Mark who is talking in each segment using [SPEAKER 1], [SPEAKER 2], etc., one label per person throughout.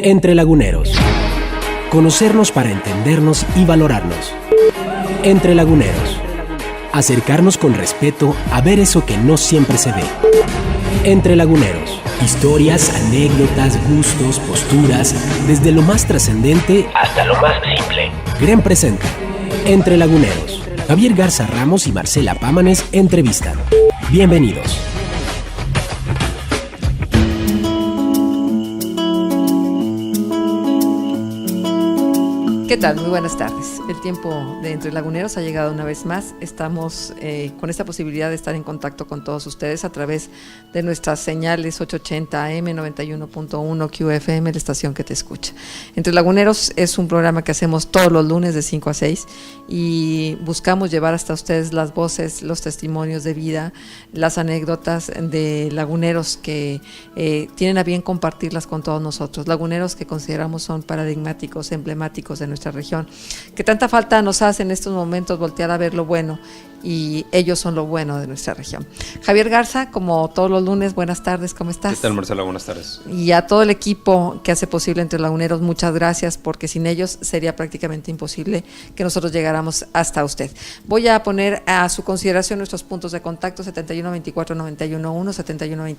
[SPEAKER 1] Entre Laguneros. Conocernos para entendernos y valorarnos. Entre Laguneros. Acercarnos con respeto a ver eso que no siempre se ve. Entre Laguneros. Historias, anécdotas, gustos, posturas, desde lo más trascendente hasta lo más simple. Gren presenta Entre Laguneros. Javier Garza Ramos y Marcela Pámanes entrevistan. Bienvenidos.
[SPEAKER 2] ¿Qué tal? Muy buenas tardes. El tiempo de Entre Laguneros ha llegado una vez más. Estamos con esta posibilidad de estar en contacto con todos ustedes a través de nuestras señales 880 AM, 91.1 QFM, la estación que te escucha. Entre Laguneros es un programa que hacemos todos los lunes de 5 a 6 y buscamos llevar hasta ustedes las voces, los testimonios de vida, las anécdotas de laguneros que tienen a bien compartirlas con todos nosotros. Laguneros que consideramos son paradigmáticos, emblemáticos de nuestra región, que tanta falta nos hace en estos momentos voltear a ver lo bueno, y ellos son lo bueno de nuestra región. Javier Garza, como todos los lunes, buenas tardes, ¿cómo estás?
[SPEAKER 3] ¿Qué tal, Marcela? Buenas tardes.
[SPEAKER 2] Y a todo el equipo que hace posible Entre Laguneros, muchas gracias, porque sin ellos sería prácticamente imposible que nosotros llegáramos hasta usted. Voy a poner a su consideración nuestros puntos de contacto: 7124-911,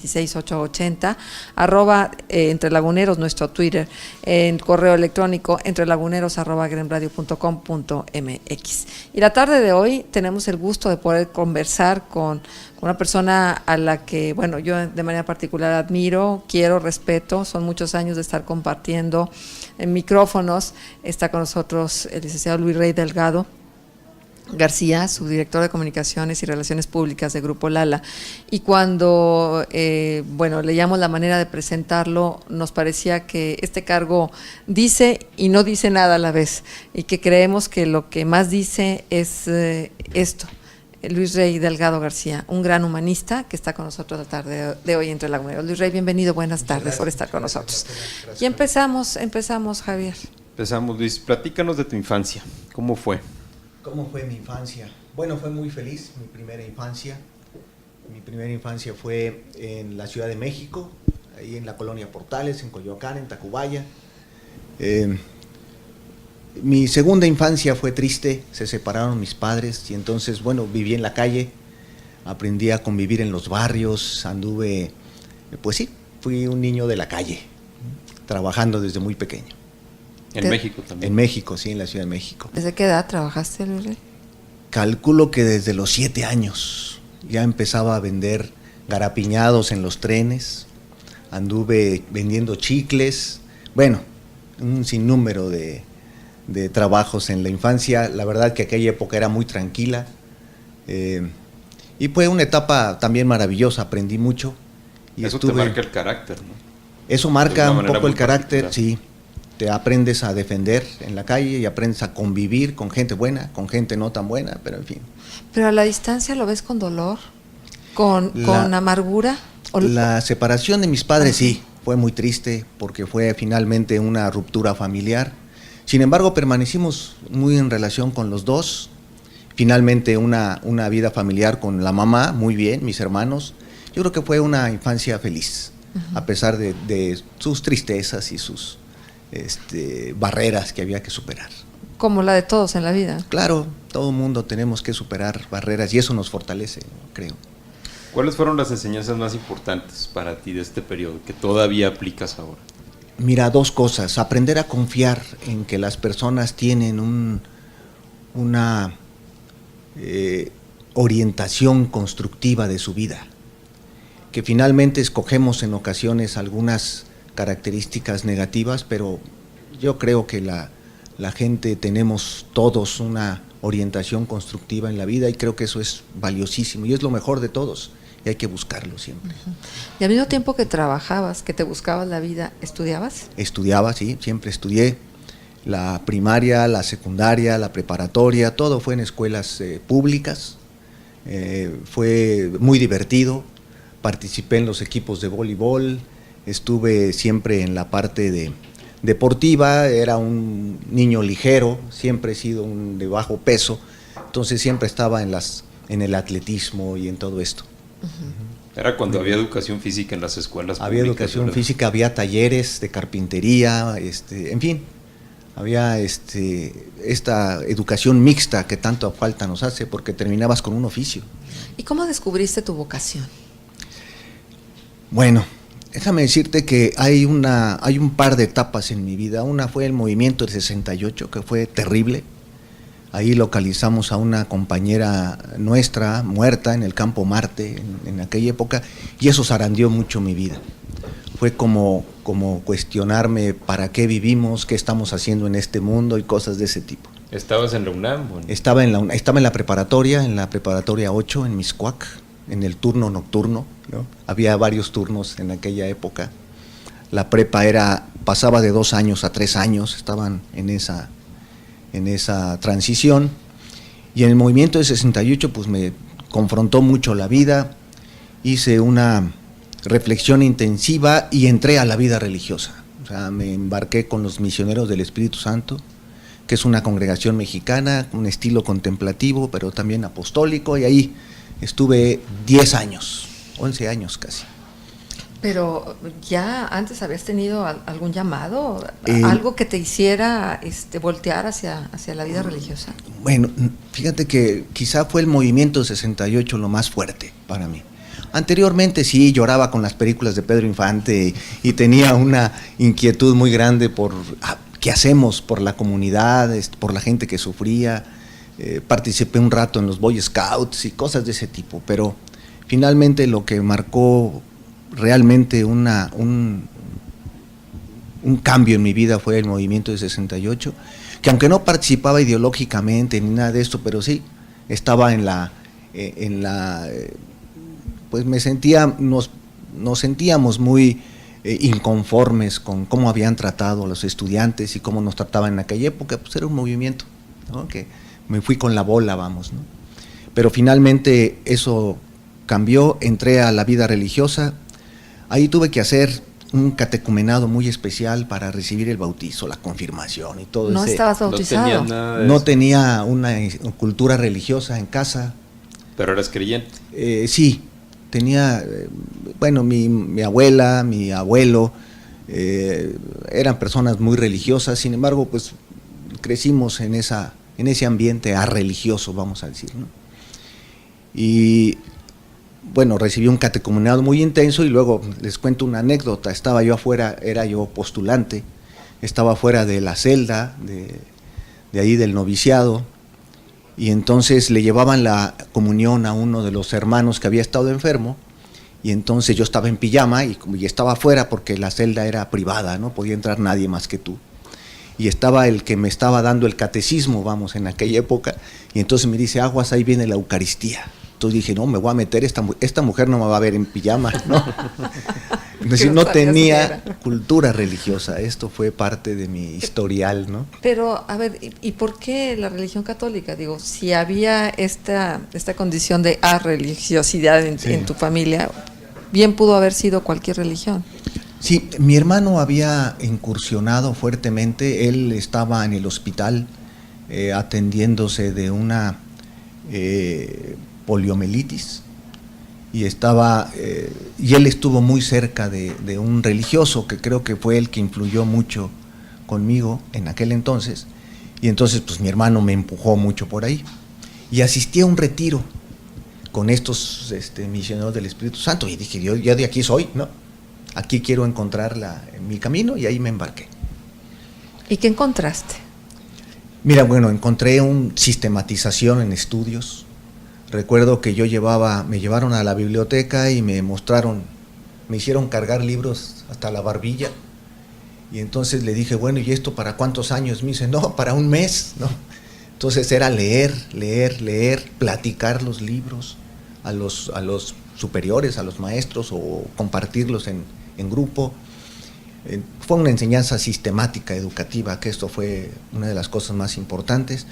[SPEAKER 2] 7126-880, Entre Laguneros, nuestro Twitter, en correo electrónico entrelaguneros@grenradio.com.mx. Y la tarde de hoy tenemos el gusto de poder conversar con una persona a la que, bueno, yo de manera particular admiro, quiero, respeto. Son muchos años de estar compartiendo en micrófonos. Está con nosotros el licenciado Luis Rey Delgado García, subdirector de Comunicaciones y Relaciones Públicas de Grupo Lala. Y cuando leíamos la manera de presentarlo, nos parecía que este cargo dice y no dice nada a la vez, y que creemos que lo que más dice es esto. Luis Rey Delgado García, un gran humanista que está con nosotros la tarde de hoy Entre Laguneros. Luis Rey, bienvenido, buenas tardes por estar con nosotros. Y empezamos, Javier.
[SPEAKER 3] Empezamos, Luis, platícanos de tu infancia, ¿cómo fue?
[SPEAKER 4] ¿Cómo fue mi infancia? Bueno, fue muy feliz, mi primera infancia. Mi primera infancia fue en la Ciudad de México, ahí en la colonia Portales, en Coyoacán, en Tacubaya. Mi segunda infancia fue triste, se separaron mis padres y entonces, bueno, viví en la calle, aprendí a convivir en los barrios, anduve, pues sí, fui un niño de la calle, trabajando desde muy pequeño.
[SPEAKER 3] ¿En México también?
[SPEAKER 4] En México, sí, en la Ciudad de México.
[SPEAKER 2] ¿Desde qué edad trabajaste, Luis Rey?
[SPEAKER 4] Calculo que desde los 7 años ya empezaba a vender garapiñados en los trenes, anduve vendiendo chicles, bueno, un sinnúmero de trabajos en la infancia. La verdad que aquella época era muy tranquila, y fue una etapa también maravillosa, aprendí mucho. Y
[SPEAKER 3] eso te marca el carácter, ¿no?
[SPEAKER 4] Eso marca un poco el carácter,
[SPEAKER 3] particular.
[SPEAKER 4] sí. Te aprendes a defender en la calle y aprendes a convivir con gente buena, con gente no tan buena, pero en fin.
[SPEAKER 2] ¿Pero a la distancia lo ves con dolor? ¿Con amargura?
[SPEAKER 4] La separación de mis padres sí, fue muy triste porque fue finalmente una ruptura familiar. Sin embargo, permanecimos muy en relación con los dos. Finalmente una vida familiar con la mamá, muy bien, mis hermanos. Yo creo que fue una infancia feliz, a pesar de sus tristezas y sus barreras que había que superar.
[SPEAKER 2] Como la de todos en la vida.
[SPEAKER 4] Claro, todo mundo tenemos que superar barreras y eso nos fortalece, creo.
[SPEAKER 3] ¿Cuáles fueron las enseñanzas más importantes para ti de este periodo que todavía aplicas ahora?
[SPEAKER 4] Mira, dos cosas: aprender a confiar en que las personas tienen una orientación constructiva de su vida, que finalmente escogemos en ocasiones algunas características negativas, pero yo creo que la gente tenemos todos una orientación constructiva en la vida y creo que eso es valiosísimo y es lo mejor de todos y hay que buscarlo siempre.
[SPEAKER 2] Y al mismo tiempo que trabajabas, que te buscabas la vida, ¿estudiabas?
[SPEAKER 4] Estudiaba, sí, siempre estudié. La primaria, la secundaria, la preparatoria, todo fue en escuelas públicas. Fue muy divertido, participé en los equipos de voleibol, estuve siempre en la parte deportiva, era un niño ligero, siempre he sido de bajo peso, entonces siempre estaba en el atletismo y en todo esto.
[SPEAKER 3] Era cuando había educación física en las escuelas
[SPEAKER 4] Había
[SPEAKER 3] públicas,
[SPEAKER 4] educación
[SPEAKER 3] ¿verdad?
[SPEAKER 4] física, había talleres de carpintería, en fin, había esta educación mixta que tanto falta nos hace, porque terminabas con un oficio.
[SPEAKER 2] ¿Y cómo descubriste tu vocación?
[SPEAKER 4] Bueno, déjame decirte que hay un par de etapas en mi vida. Una fue el movimiento del 68, que fue terrible. Ahí localizamos a una compañera nuestra muerta en el campo Marte en aquella época, y eso zarandeó mucho mi vida. Fue como cuestionarme para qué vivimos, qué estamos haciendo en este mundo y cosas de ese tipo.
[SPEAKER 3] ¿Estabas en la UNAM? Bueno.
[SPEAKER 4] Estaba en la preparatoria 8 en Mixcoac, en el turno nocturno, ¿no? Había varios turnos en aquella época. La prepa pasaba de 2 años a 3 años, estaban en esa transición, y en el movimiento de 68 pues me confrontó mucho la vida, hice una reflexión intensiva y entré a la vida religiosa. O sea, me embarqué con los Misioneros del Espíritu Santo, que es una congregación mexicana, un estilo contemplativo, pero también apostólico, y ahí estuve 10 años, 11 años casi.
[SPEAKER 2] Pero ya antes habías tenido algún llamado, algo que te hiciera voltear hacia la vida religiosa.
[SPEAKER 4] Bueno, fíjate que quizá fue el movimiento 68 lo más fuerte para mí. Anteriormente sí, lloraba con las películas de Pedro Infante y tenía una inquietud muy grande por qué hacemos por la comunidad, por la gente que sufría. Participé un rato en los Boy Scouts y cosas de ese tipo, pero finalmente lo que marcó realmente un cambio en mi vida fue el movimiento de 68, que aunque no participaba ideológicamente ni nada de esto, pero sí estaba pues nos sentíamos muy inconformes con cómo habían tratado a los estudiantes y cómo nos trataban en aquella época. Pues era un movimiento, ¿no? Que me fui con la bola, vamos, ¿no? Pero finalmente eso cambió, entré a la vida religiosa. Ahí tuve que hacer un catecumenado muy especial para recibir el bautizo, la confirmación y todo eso.
[SPEAKER 2] ¿No estabas bautizado?
[SPEAKER 4] No tenía una cultura religiosa en casa.
[SPEAKER 3] ¿Pero eras creyente?
[SPEAKER 4] Sí, tenía, bueno, mi abuela, mi abuelo, eran personas muy religiosas, sin embargo, pues crecimos en ese ambiente arreligioso, vamos a decir, ¿no? Y bueno, recibí un catecumenado muy intenso y luego les cuento una anécdota. Estaba yo afuera, era yo postulante, estaba afuera de la celda, de ahí del noviciado, y entonces le llevaban la comunión a uno de los hermanos que había estado enfermo, y entonces yo estaba en pijama y estaba afuera porque la celda era privada, no podía entrar nadie más que tú. Y estaba el que me estaba dando el catecismo, vamos, en aquella época, y entonces me dice, aguas, ahí viene la Eucaristía. Entonces dije, no, me voy a meter, esta mujer no me va a ver en pijama, ¿no? Entonces, no tenía cultura religiosa, esto fue parte de mi historial, ¿no?
[SPEAKER 2] Pero, a ver, ¿y por qué la religión católica? Digo, si había esta condición de religiosidad en tu familia, bien pudo haber sido cualquier religión.
[SPEAKER 4] Sí, mi hermano había incursionado fuertemente, él estaba en el hospital atendiéndose de una poliomielitis y y él estuvo muy cerca de un religioso que creo que fue el que influyó mucho conmigo en aquel entonces, y entonces pues mi hermano me empujó mucho por ahí y asistí a un retiro con estos misioneros del Espíritu Santo y dije, yo de aquí soy, ¿no? Aquí quiero encontrar mi camino, y ahí me embarqué.
[SPEAKER 2] ¿Y qué encontraste?
[SPEAKER 4] Mira, bueno, encontré una sistematización en estudios. Recuerdo que me llevaron a la biblioteca y me hicieron cargar libros hasta la barbilla. Y entonces le dije, bueno, ¿y esto para cuántos años? Me dice, no, para un mes, ¿no? Entonces era leer, platicar los libros a los superiores, a los maestros, o compartirlos en grupo. Fue una enseñanza sistemática, educativa, que esto fue una de las cosas más importantes.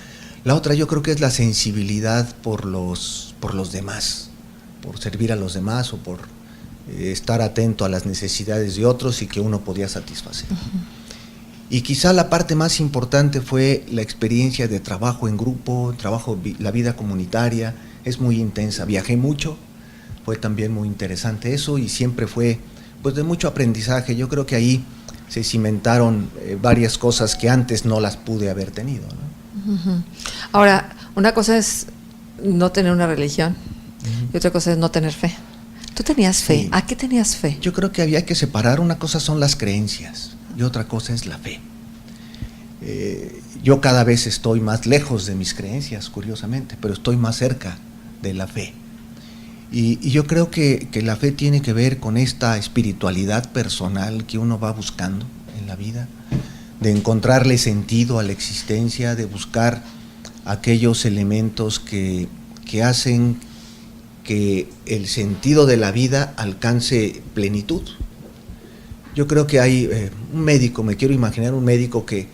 [SPEAKER 4] La otra yo creo que es la sensibilidad por los demás, por servir a los demás o por estar atento a las necesidades de otros y que uno podía satisfacer. Uh-huh. Y quizá la parte más importante fue la experiencia de trabajo en grupo, la vida comunitaria, es muy intensa. Viajé mucho, Fue también muy interesante eso y siempre fue pues de mucho aprendizaje. Yo creo que ahí se cimentaron varias cosas que antes no las pude haber tenido, ¿no?
[SPEAKER 2] Uh-huh. Ahora, una cosa es no tener una religión y otra cosa es no tener fe. ¿Tú tenías fe?
[SPEAKER 4] Sí.
[SPEAKER 2] ¿A qué tenías fe?
[SPEAKER 4] Yo creo que había que separar. Una cosa son las creencias y otra cosa es la fe. Yo cada vez estoy más lejos de mis creencias, curiosamente, pero estoy más cerca de la fe. Y yo creo que la fe tiene que ver con esta espiritualidad personal que uno va buscando en la vida, de encontrarle sentido a la existencia, de buscar aquellos elementos que hacen que el sentido de la vida alcance plenitud. Yo creo que hay un médico, me quiero imaginar un médico que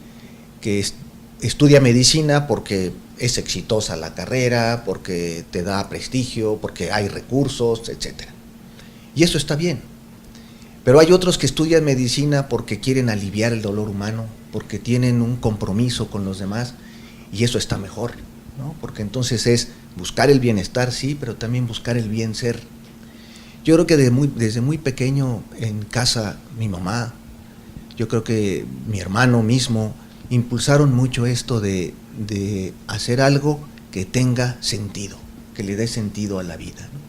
[SPEAKER 4] estudia medicina porque es exitosa la carrera, porque te da prestigio, porque hay recursos, etc. Y eso está bien. Pero hay otros que estudian medicina porque quieren aliviar el dolor humano, porque tienen un compromiso con los demás, y eso está mejor, ¿no? Porque entonces es buscar el bienestar, sí, pero también buscar el bien ser. Yo creo que desde muy pequeño en casa, mi mamá, yo creo que mi hermano mismo, impulsaron mucho esto de hacer algo que tenga sentido, que le dé sentido a la vida, ¿no?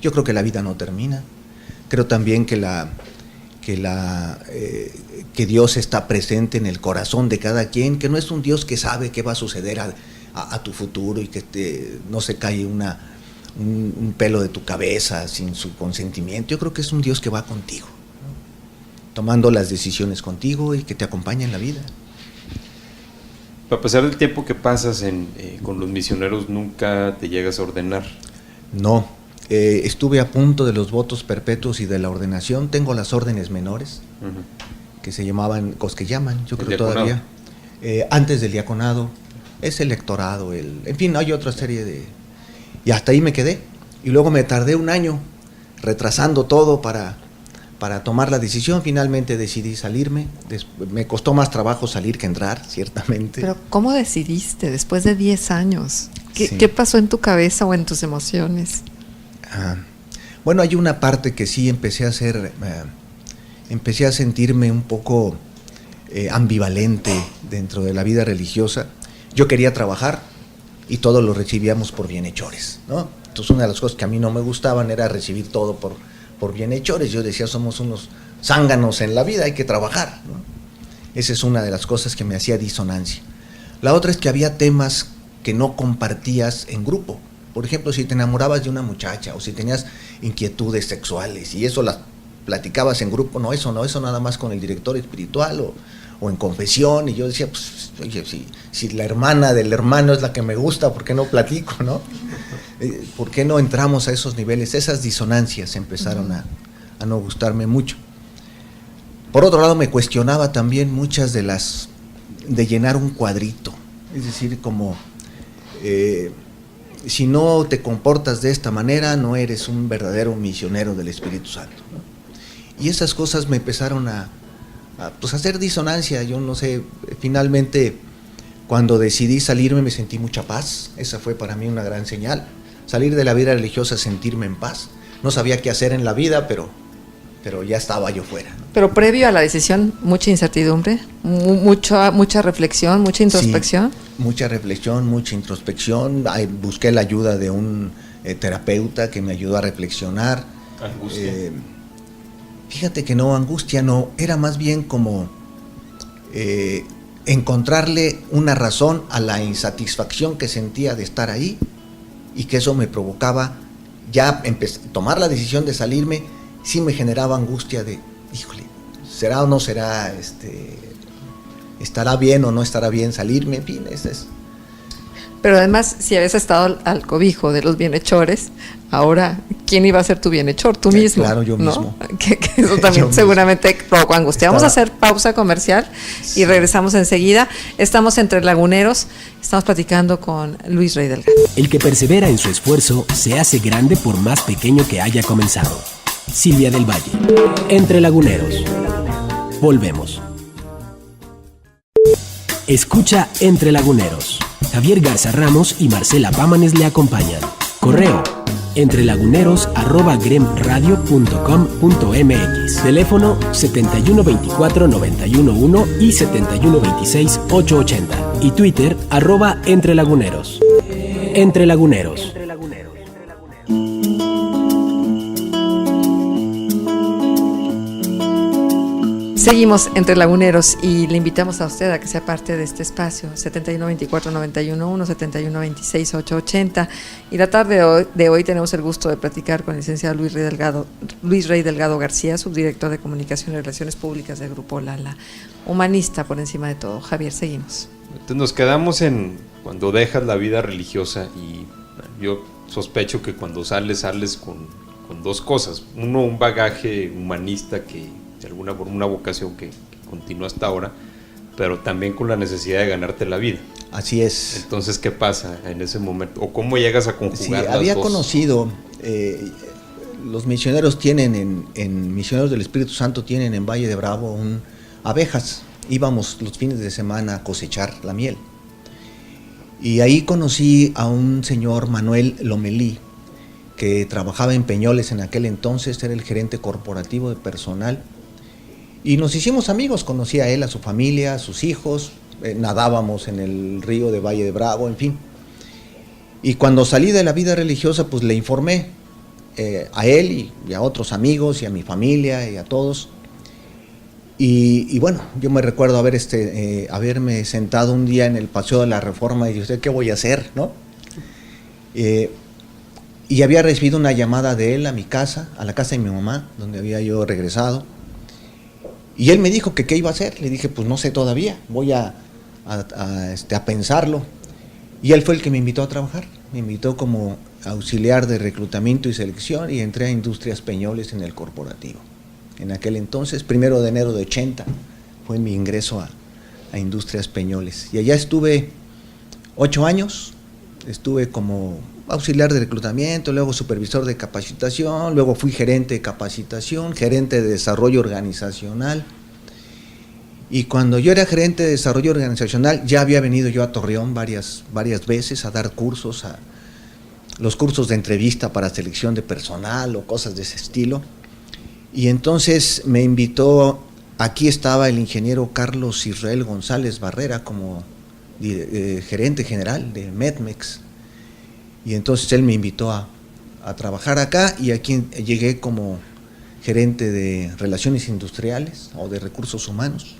[SPEAKER 4] Yo creo que la vida no termina. Creo también que Dios está presente en el corazón de cada quien, que no es un Dios que sabe qué va a suceder a tu futuro y que no se cae un pelo de tu cabeza sin su consentimiento. Yo creo que es un Dios que va contigo, ¿no? Tomando las decisiones contigo y que te acompaña en la vida.
[SPEAKER 3] A pesar del tiempo que pasas con los misioneros, ¿nunca te llegas a ordenar?
[SPEAKER 4] No, estuve a punto de los votos perpetuos y de la ordenación. Tengo las órdenes menores, que se llamaban, que llaman, yo creo todavía, antes del diaconado, es electorado, en fin, hay otra serie de... Y hasta ahí me quedé. Y luego me tardé un año retrasando todo para tomar la decisión. Finalmente decidí salirme. Me costó más trabajo salir que entrar, ciertamente.
[SPEAKER 2] Pero ¿cómo decidiste después de 10 años?
[SPEAKER 4] Sí.
[SPEAKER 2] ¿Qué pasó en tu cabeza o en tus emociones?
[SPEAKER 4] Bueno, hay una parte que sí empecé a sentirme un poco ambivalente dentro de la vida religiosa. Yo quería trabajar y todo lo recibíamos por bienhechores, ¿no? Entonces una de las cosas que a mí no me gustaban era recibir todo por bienhechores. Yo decía, somos unos zánganos en la vida, hay que trabajar, ¿no? Esa es una de las cosas que me hacía disonancia. La otra es que había temas que no compartías en grupo. Por ejemplo, si te enamorabas de una muchacha o si tenías inquietudes sexuales y eso las platicabas en grupo, eso nada más con el director espiritual o en confesión. Y yo decía, pues, oye, si la hermana del hermano es la que me gusta, ¿por qué no platico, no? ¿Por qué no entramos a esos niveles? Esas disonancias empezaron a no gustarme mucho. Por otro lado, me cuestionaba también muchas de llenar un cuadrito. Es decir, como, si no te comportas de esta manera, no eres un verdadero misionero del Espíritu Santo, ¿no? Y esas cosas me empezaron a hacer disonancia. Yo no sé, finalmente, cuando decidí salirme me sentí mucha paz. Esa fue para mí una gran señal. Salir de la vida religiosa, sentirme en paz. No sabía qué hacer en la vida, pero ya estaba yo fuera, ¿no?
[SPEAKER 2] Pero previo a la decisión, mucha incertidumbre, mucha reflexión, mucha introspección.
[SPEAKER 4] Sí, mucha reflexión, mucha introspección. Busqué la ayuda de un terapeuta que me ayudó a reflexionar.
[SPEAKER 3] Angustia.
[SPEAKER 4] Fíjate que no, angustia no, era más bien como encontrarle una razón a la insatisfacción que sentía de estar ahí y que eso me provocaba ya tomar la decisión de salirme. Sí me generaba angustia de, híjole, ¿será o no será, estará bien o no estará bien salirme? En fin, ese es.
[SPEAKER 2] Pero además, si habías estado al cobijo de los bienhechores, ahora, ¿quién iba a ser tu bienhechor? Tú mismo.
[SPEAKER 4] Claro, yo
[SPEAKER 2] ¿no?
[SPEAKER 4] mismo.
[SPEAKER 2] Que eso también seguramente provocó angustia. Vamos a hacer pausa comercial y regresamos enseguida. Estamos entre laguneros, estamos platicando con Luis Rey Delgado.
[SPEAKER 1] El que persevera en su esfuerzo se hace grande por más pequeño que haya comenzado. Silvia del Valle. Entre laguneros. Volvemos. Escucha Entre Laguneros. Javier Garza Ramos y Marcela Pámanes le acompañan. Correo entrelaguneros@gremradio.com.mx. Teléfono 7124-911 y 7126-880. Y Twitter @entrelaguneros. Entre Laguneros.
[SPEAKER 2] Seguimos entre laguneros y le invitamos a usted a que sea parte de este espacio, 7124-911, 7126-880. Y la tarde de hoy tenemos el gusto de platicar con el licenciado Luis Rey Delgado García, subdirector de Comunicación y Relaciones Públicas del Grupo Lala, humanista por encima de todo. Javier, seguimos.
[SPEAKER 3] Entonces nos quedamos en cuando dejas la vida religiosa, y yo sospecho que cuando sales con dos cosas. Uno, un bagaje humanista que de alguna forma, una vocación que continúa hasta ahora, pero también con la necesidad de ganarte la vida.
[SPEAKER 4] Así es.
[SPEAKER 3] Entonces, ¿qué pasa en ese momento? ¿O cómo llegas a conjugar las
[SPEAKER 4] había
[SPEAKER 3] dos?
[SPEAKER 4] Conocido, los misioneros tienen en Misioneros del Espíritu Santo tienen en Valle de Bravo abejas. Íbamos los fines de semana a cosechar la miel. Y ahí conocí a un señor, Manuel Lomelí, que trabajaba en Peñoles en aquel entonces, era el gerente corporativo de personal. Y nos hicimos amigos, conocí a él, a su familia, a sus hijos, nadábamos en el río de Valle de Bravo, en fin. Y cuando salí de la vida religiosa, pues le informé a él y a otros amigos y a mi familia y a todos. Y bueno, yo me recuerdo haberme sentado un día en el Paseo de la Reforma y dije, ¿qué voy a hacer?, ¿no? Y había recibido una llamada de él a mi casa, a la casa de mi mamá, donde había yo regresado. Y él me dijo que qué iba a hacer. Le dije, pues no sé todavía, voy a pensarlo. Y él fue el que me invitó a trabajar. Me invitó como auxiliar de reclutamiento y selección y entré a Industrias Peñoles en el corporativo. En aquel entonces, 1 de enero de 80, fue mi ingreso a Industrias Peñoles. Y allá estuve 8 años, estuve como auxiliar de reclutamiento, luego supervisor de capacitación, luego fui gerente de capacitación, gerente de desarrollo organizacional. Y cuando yo era gerente de desarrollo organizacional, ya había venido yo a Torreón varias veces a dar cursos, los cursos de entrevista para selección de personal o cosas de ese estilo. Y entonces me invitó, aquí estaba el ingeniero Carlos Israel González Barrera como gerente general de Medmex. Y entonces él me invitó a trabajar acá y aquí llegué como gerente de Relaciones Industriales o de Recursos Humanos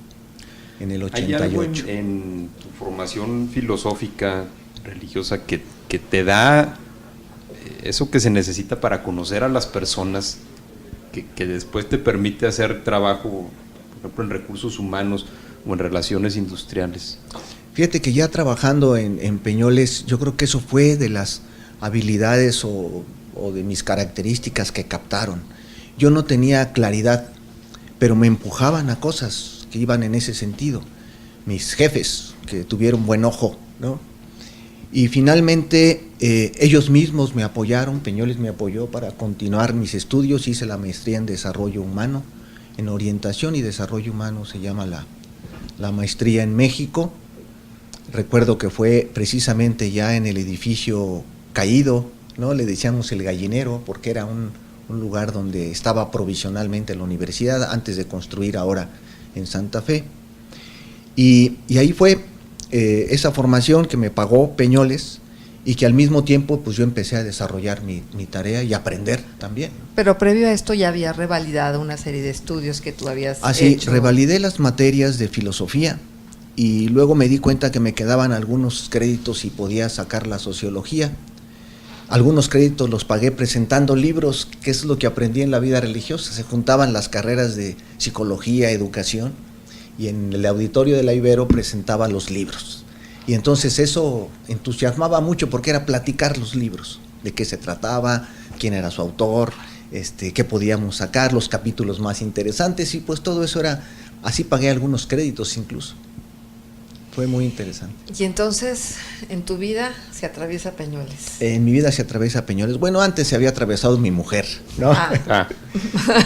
[SPEAKER 4] en el 88.
[SPEAKER 3] ¿Hay algo en tu formación filosófica, religiosa, que te da eso que se necesita para conocer a las personas, que después te permite hacer trabajo, por ejemplo, en recursos humanos o en relaciones industriales?
[SPEAKER 4] Fíjate que ya trabajando en Peñoles, yo creo que eso fue de las habilidades o de mis características que captaron. Yo no tenía claridad, pero me empujaban a cosas que iban en ese sentido. Mis jefes, que tuvieron buen ojo, ¿no? Y finalmente ellos mismos me apoyaron, Peñoles me apoyó para continuar mis estudios. Hice la maestría en Desarrollo Humano, en Orientación y Desarrollo Humano se llama la maestría en México. Recuerdo que fue precisamente ya en el edificio caído, ¿no? Le decíamos el Gallinero, porque era un lugar donde estaba provisionalmente la universidad, antes de construir ahora en Santa Fe. Y ahí fue esa formación que me pagó Peñoles y que al mismo tiempo pues yo empecé a desarrollar mi tarea y aprender también.
[SPEAKER 2] Pero previo a esto ya había revalidado una serie de estudios que tú habías hecho.
[SPEAKER 4] Así, revalidé las materias de filosofía y luego me di cuenta que me quedaban algunos créditos y podía sacar la sociología. Algunos créditos los pagué presentando libros, que es lo que aprendí en la vida religiosa. Se juntaban las carreras de psicología, educación, y en el auditorio de la Ibero presentaba los libros. Y entonces eso entusiasmaba mucho porque era platicar los libros, de qué se trataba, quién era su autor, qué podíamos sacar, los capítulos más interesantes, y pues todo eso era, así pagué algunos créditos incluso. Fue muy interesante.
[SPEAKER 2] Y entonces, en tu vida se atraviesa Peñoles.
[SPEAKER 4] En mi vida se atraviesa Peñoles. Bueno, antes se había atravesado mi mujer, ¿no?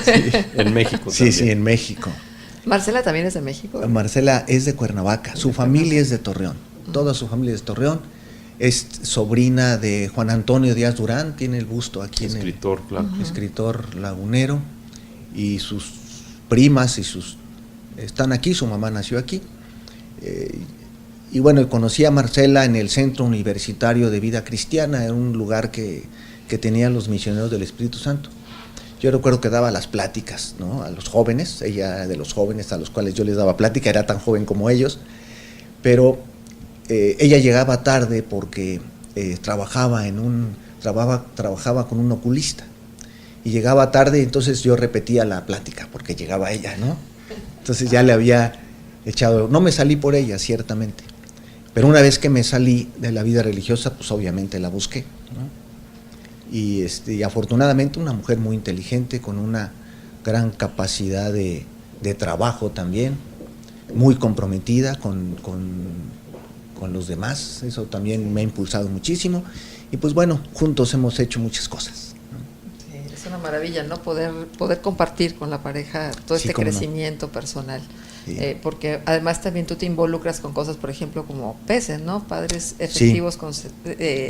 [SPEAKER 3] Sí. En México también.
[SPEAKER 4] Sí, en México.
[SPEAKER 2] Marcela también es de México, ¿no?
[SPEAKER 4] Marcela es de Cuernavaca, su familia es de Torreón, toda su familia es de Torreón. es sobrina de Juan Antonio Díaz Durán, tiene el busto aquí
[SPEAKER 3] escritor, claro.
[SPEAKER 4] Escritor lagunero, y sus primas están aquí, su mamá nació aquí. Y bueno, conocí a Marcela en el Centro Universitario de Vida Cristiana, en un lugar que tenían los misioneros del Espíritu Santo. Yo recuerdo que daba las pláticas, ¿no?, a los jóvenes, ella de los jóvenes a los cuales yo les daba plática, era tan joven como ellos, pero ella llegaba tarde porque trabajaba con un oculista, y llegaba tarde, entonces yo repetía la plática porque llegaba ella, ¿no? Entonces ya le había echado, no me salí por ella, ciertamente, pero una vez que me salí de la vida religiosa, pues obviamente la busqué, ¿no? Y afortunadamente una mujer muy inteligente, con una gran capacidad de trabajo también, muy comprometida con los demás, eso también me ha impulsado muchísimo, y pues bueno, juntos hemos hecho muchas cosas, ¿no?
[SPEAKER 2] Sí, es una maravilla, ¿no? Poder compartir con la pareja todo este crecimiento personal. Sí. Porque además también tú te involucras con cosas, por ejemplo, como PESE, ¿no? Padres efectivos, sí,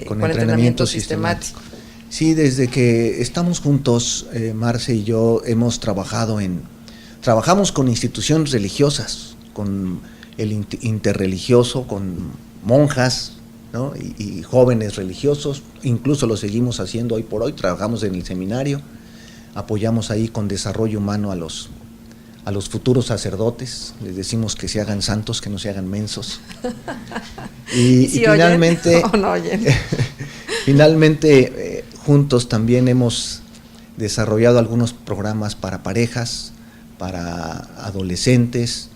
[SPEAKER 2] con entrenamiento sistemático.
[SPEAKER 4] Sí, desde que estamos juntos, Marce y yo hemos trabajamos con instituciones religiosas, con el interreligioso, con monjas, ¿no?, y jóvenes religiosos, incluso lo seguimos haciendo hoy por hoy, trabajamos en el seminario, apoyamos ahí con desarrollo humano a los futuros sacerdotes, les decimos que se hagan santos, que no se hagan mensos. Y finalmente,
[SPEAKER 2] no oyen.
[SPEAKER 4] Finalmente, juntos también hemos desarrollado algunos programas para parejas, para adolescentes,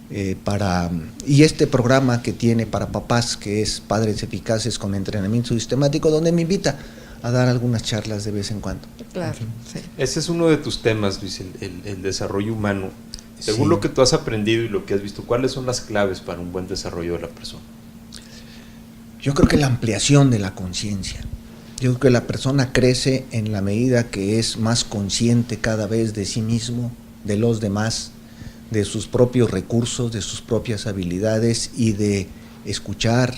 [SPEAKER 4] y este programa que tiene para papás, que es Padres Eficaces con Entrenamiento Sistemático, donde me invita a dar algunas charlas de vez en cuando.
[SPEAKER 2] Claro, sí.
[SPEAKER 3] Ese es uno de tus temas, Luis, el desarrollo humano. Según
[SPEAKER 4] Sí.
[SPEAKER 3] lo que tú has aprendido y lo que has visto, ¿cuáles son las claves para un buen desarrollo de la persona?
[SPEAKER 4] Yo creo que la ampliación de la conciencia. Yo creo que la persona crece en la medida que es más consciente cada vez de sí mismo, de los demás, de sus propios recursos, de sus propias habilidades, y de escuchar,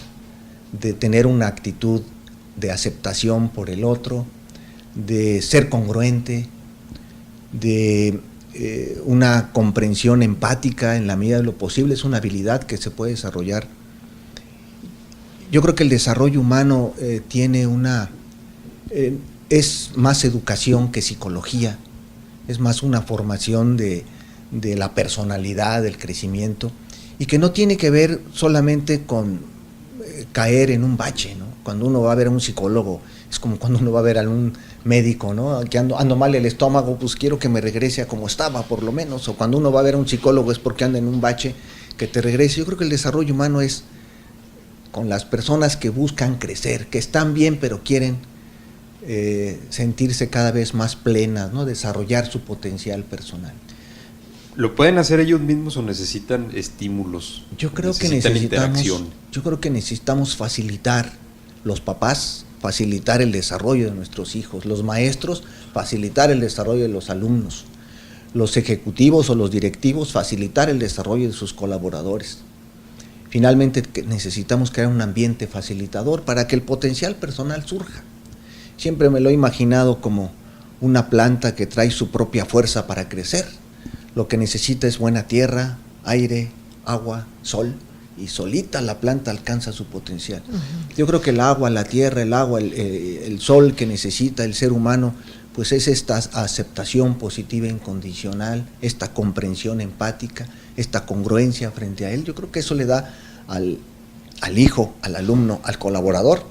[SPEAKER 4] de tener una actitud de aceptación por el otro, de ser congruente, de una comprensión empática en la medida de lo posible. Es una habilidad que se puede desarrollar. Yo creo que el desarrollo humano es más educación que psicología, es más una formación de la personalidad, del crecimiento, y que no tiene que ver solamente con caer en un bache, ¿no? Cuando uno va a ver a un psicólogo, es como cuando uno va a ver a un médico, ¿no?, que ando mal el estómago, pues quiero que me regrese a como estaba, por lo menos. O cuando uno va a ver a un psicólogo es porque anda en un bache, que te regrese. Yo creo que el desarrollo humano es con las personas que buscan crecer, que están bien pero quieren sentirse cada vez más plenas, ¿no?, desarrollar su potencial personal.
[SPEAKER 3] ¿Lo pueden hacer ellos mismos o necesitan estímulos?
[SPEAKER 4] Yo creo que necesitamos facilitar, los papás, facilitar el desarrollo de nuestros hijos, los maestros, facilitar el desarrollo de los alumnos, los ejecutivos o los directivos, facilitar el desarrollo de sus colaboradores. Finalmente, necesitamos crear un ambiente facilitador para que el potencial personal surja. Siempre me lo he imaginado como una planta que trae su propia fuerza para crecer. Lo que necesita es buena tierra, aire, agua, sol, y solita la planta alcanza su potencial. Uh-huh. Yo creo que el agua, la tierra, el sol que necesita el ser humano, pues es esta aceptación positiva incondicional, esta comprensión empática, esta congruencia frente a él. Yo creo que eso le da al hijo, al alumno, al colaborador,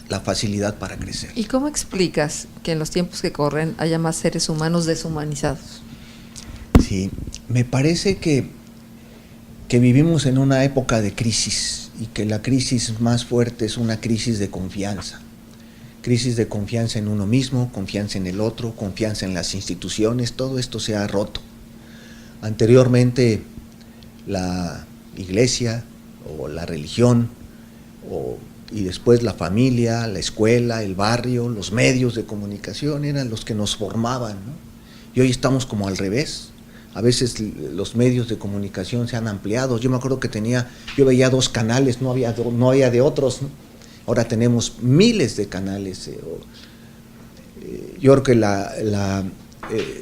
[SPEAKER 4] la facilidad para crecer.
[SPEAKER 2] ¿Y cómo explicas que en los tiempos que corren haya más seres humanos deshumanizados?
[SPEAKER 4] Sí, me parece que vivimos en una época de crisis, y que la crisis más fuerte es una crisis de confianza. Crisis de confianza en uno mismo, confianza en el otro, confianza en las instituciones. Todo esto se ha roto. Anteriormente la iglesia o la religión, y después la familia, la escuela, el barrio, los medios de comunicación eran los que nos formaban, ¿no? Y hoy estamos como al revés. A veces los medios de comunicación se han ampliado. Yo me acuerdo que yo veía 2 canales, no había de otros, ¿no? Ahora tenemos miles de canales. Yo creo que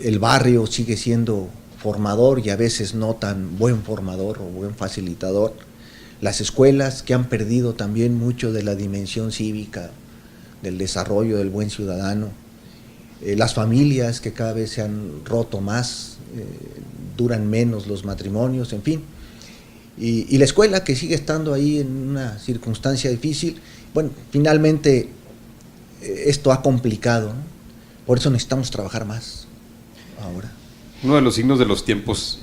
[SPEAKER 4] el barrio sigue siendo formador y a veces no tan buen formador o buen facilitador. Las escuelas que han perdido también mucho de la dimensión cívica, del desarrollo del buen ciudadano. Las familias que cada vez se han roto más, duran menos los matrimonios, en fin. Y la escuela que sigue estando ahí en una circunstancia difícil. Bueno, finalmente esto ha complicado, ¿no? Por eso necesitamos trabajar más ahora.
[SPEAKER 3] Uno de los signos de los tiempos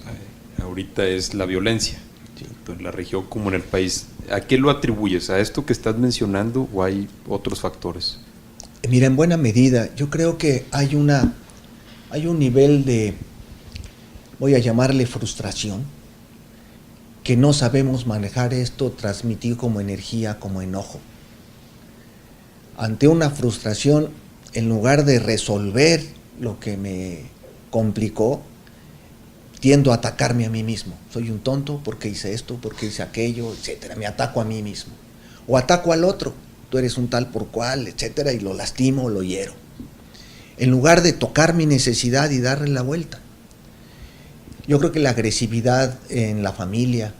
[SPEAKER 3] ahorita es la violencia, tanto en la región como en el país. ¿A qué lo atribuyes? ¿A esto que estás mencionando o hay otros factores?
[SPEAKER 4] Mira, en buena medida, yo creo que hay un nivel de, voy a llamarle frustración, que no sabemos manejar esto, transmitir como energía, como enojo. Ante una frustración, en lugar de resolver lo que me complicó, tiendo a atacarme a mí mismo. Soy un tonto porque hice esto, porque hice aquello, etcétera. Me ataco a mí mismo. O ataco al otro. Tú eres un tal por cual, etcétera, y lo lastimo o lo hiero. En lugar de tocar mi necesidad y darle la vuelta. Yo creo que la agresividad en la familia,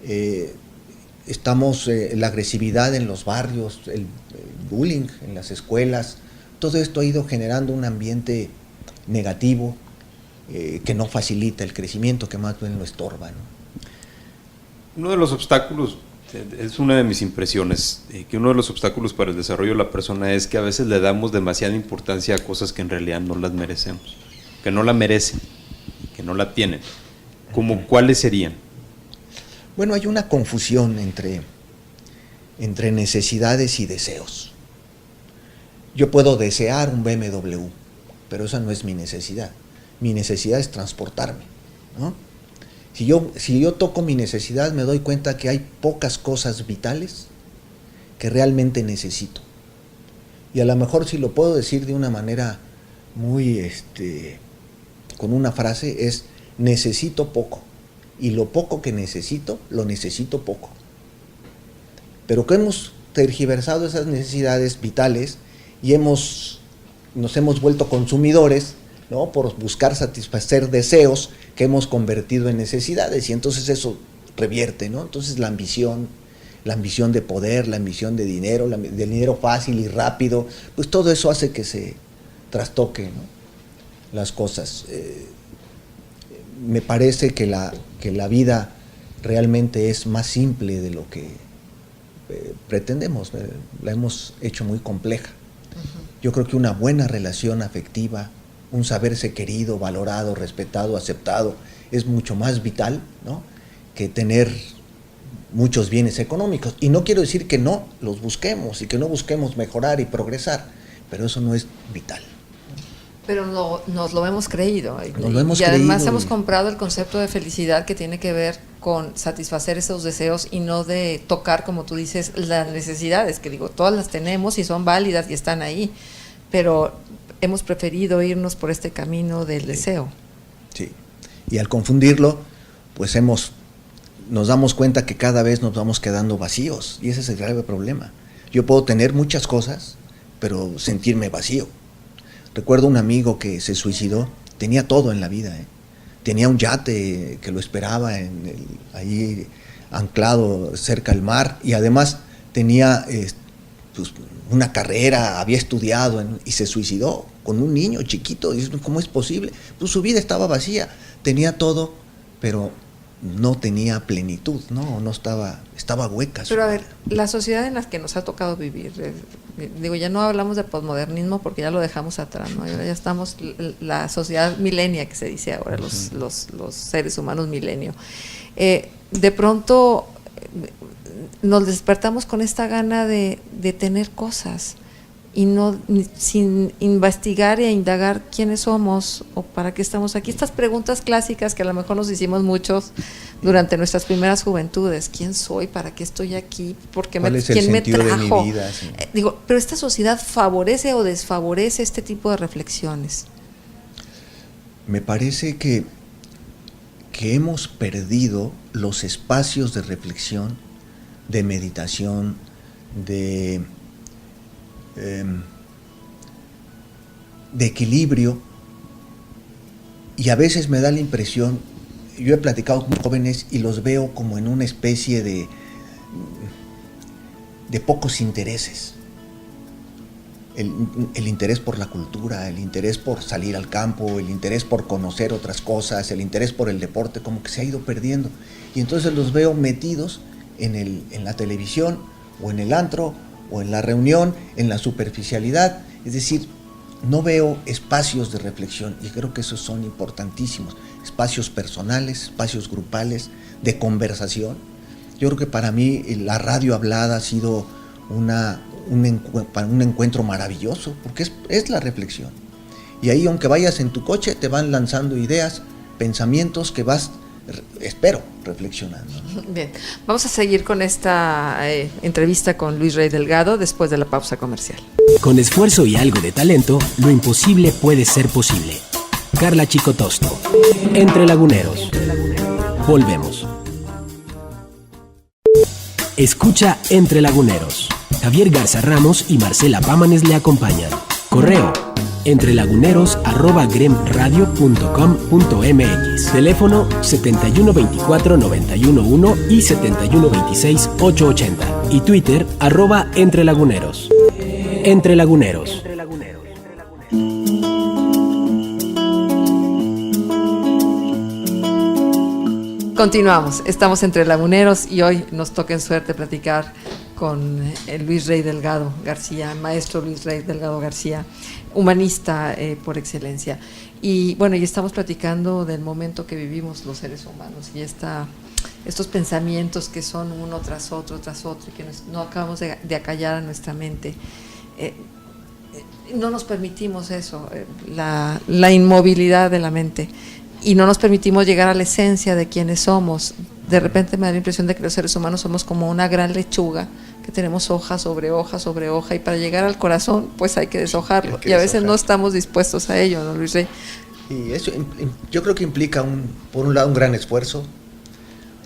[SPEAKER 4] la agresividad en los barrios, el bullying en las escuelas, todo esto ha ido generando un ambiente negativo, que no facilita el crecimiento, que más bien lo estorba, ¿no?
[SPEAKER 3] Uno de los obstáculos, es una de mis impresiones, que uno de los obstáculos para el desarrollo de la persona es que a veces le damos demasiada importancia a cosas que en realidad no las merecemos, que no la merecen, que no la tienen. ¿Cómo cuáles serían?
[SPEAKER 4] Bueno, hay una confusión entre necesidades y deseos. Yo puedo desear un BMW, pero esa no es mi necesidad. Mi necesidad es transportarme, ¿no? Si yo toco mi necesidad, me doy cuenta que hay pocas cosas vitales que realmente necesito. Y a lo mejor, si lo puedo decir de una manera muy, con una frase, es: necesito poco. Y lo poco que necesito, lo necesito poco. Pero que hemos tergiversado esas necesidades vitales y nos hemos vuelto consumidores, ¿no? Por buscar satisfacer deseos que hemos convertido en necesidades, y entonces eso revierte, ¿no? Entonces la ambición de poder, la ambición de dinero, del dinero fácil y rápido, pues todo eso hace que se trastoque, ¿no? Las cosas. Me parece que la vida realmente es más simple de lo que pretendemos. La hemos hecho muy compleja. Yo creo que una buena relación afectiva, un saberse querido, valorado, respetado, aceptado, es mucho más vital, ¿no?, que tener muchos bienes económicos. Y no quiero decir que no los busquemos y que no busquemos mejorar y progresar, pero eso no es vital.
[SPEAKER 2] Pero nos lo hemos creído.
[SPEAKER 4] Y
[SPEAKER 2] además hemos comprado el concepto de felicidad que tiene que ver con satisfacer esos deseos y no de tocar, como tú dices, las necesidades, que digo, todas las tenemos y son válidas y están ahí, pero hemos preferido irnos por este camino del deseo.
[SPEAKER 4] Sí, y al confundirlo, pues nos damos cuenta que cada vez nos vamos quedando vacíos, y ese es el grave problema. Yo puedo tener muchas cosas, pero sentirme vacío. Recuerdo un amigo que se suicidó, tenía todo en la vida, tenía un yate que lo esperaba ahí anclado cerca del mar, y además tenía pues, una carrera, había estudiado y se suicidó con un niño chiquito. Y ¿cómo es posible? Pues su vida estaba vacía, tenía todo, pero no tenía plenitud, no estaba hueca.
[SPEAKER 2] Pero a ver, la sociedad en la que nos ha tocado vivir, digo, ya no hablamos de posmodernismo porque ya lo dejamos atrás, ¿no? Ya estamos, la sociedad milenia que se dice ahora, los seres humanos milenio. De pronto nos despertamos con esta gana de tener cosas y sin investigar e indagar quiénes somos o para qué estamos aquí. Estas preguntas clásicas que a lo mejor nos hicimos muchos durante nuestras primeras juventudes: ¿quién soy? ¿Para qué estoy aquí? ¿Quién me trajo?
[SPEAKER 4] De mi vida? Sí.
[SPEAKER 2] Digo, pero esta sociedad favorece o desfavorece este tipo de reflexiones.
[SPEAKER 4] Me parece que hemos perdido los espacios de reflexión, de meditación, de equilibrio, y a veces me da la impresión, yo he platicado con jóvenes y los veo como en una especie de pocos intereses. El interés por la cultura, el interés por salir al campo, el interés por conocer otras cosas, el interés por el deporte, como que se ha ido perdiendo. Y entonces los veo metidos en la televisión, o en el antro, o en la reunión, en la superficialidad. Es decir, no veo espacios de reflexión, y creo que esos son importantísimos. Espacios personales, espacios grupales, de conversación. Yo creo que para mí la radio hablada ha sido un encuentro maravilloso, porque es la reflexión. Y ahí, aunque vayas en tu coche, te van lanzando ideas, pensamientos que vas, espero, reflexionando.
[SPEAKER 2] Bien, vamos a seguir con esta entrevista con Luis Rey Delgado después de la pausa comercial.
[SPEAKER 1] Con esfuerzo y algo de talento, lo imposible puede ser posible. Carla Chicotosto, Entre Laguneros. Volvemos. Escucha Entre Laguneros. Javier Garza Ramos y Marcela Pámanes le acompañan. Correo: entrelaguneros@gremradio.com.mx. Teléfono 7124-911 y 7126-880. Y Twitter @entrelaguneros. Entre Laguneros.
[SPEAKER 2] Continuamos, estamos Entre Laguneros y hoy nos toca en suerte platicar con Luis Rey Delgado García, maestro Luis Rey Delgado García, humanista por excelencia. Y bueno, y estamos platicando del momento que vivimos los seres humanos y estos pensamientos que son uno tras otro y que no acabamos de acallar a nuestra mente. No nos permitimos eso, la inmovilidad de la mente, y no nos permitimos llegar a la esencia de quienes somos. De repente me da la impresión de que los seres humanos somos como una gran lechuga, que tenemos hoja sobre hoja sobre hoja, y para llegar al corazón pues hay que deshojarlo, y a veces no estamos dispuestos a ello, ¿no, Luis Rey?
[SPEAKER 4] Y eso yo creo que implica por un lado un gran esfuerzo.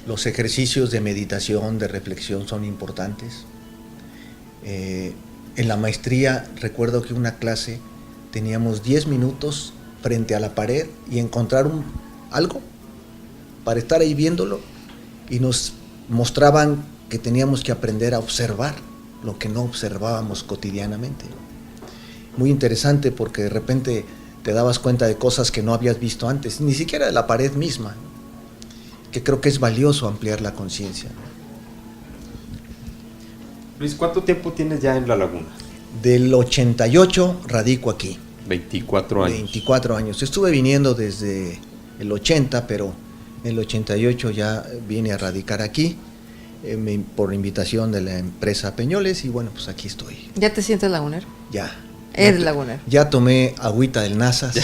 [SPEAKER 4] Los ejercicios de meditación, de reflexión son importantes. En la maestría recuerdo que una clase teníamos 10 minutos frente a la pared y encontrar algo para estar ahí viéndolo, y nos mostraban que teníamos que aprender a observar lo que no observábamos cotidianamente. Muy interesante, porque de repente te dabas cuenta de cosas que no habías visto antes, ni siquiera de la pared misma, que creo que es valioso ampliar la conciencia.
[SPEAKER 3] Luis, ¿cuánto tiempo tienes ya en La Laguna?
[SPEAKER 4] Del 88 radico aquí.
[SPEAKER 3] 24 años.
[SPEAKER 4] 24 años. Estuve viniendo desde el 80, pero en el 88 ya vine a radicar aquí por invitación de la empresa Peñoles, y bueno, pues aquí estoy.
[SPEAKER 2] ¿Ya te sientes lagunero?
[SPEAKER 4] Ya.
[SPEAKER 2] Eres lagunero.
[SPEAKER 4] Ya tomé agüita del Nazas.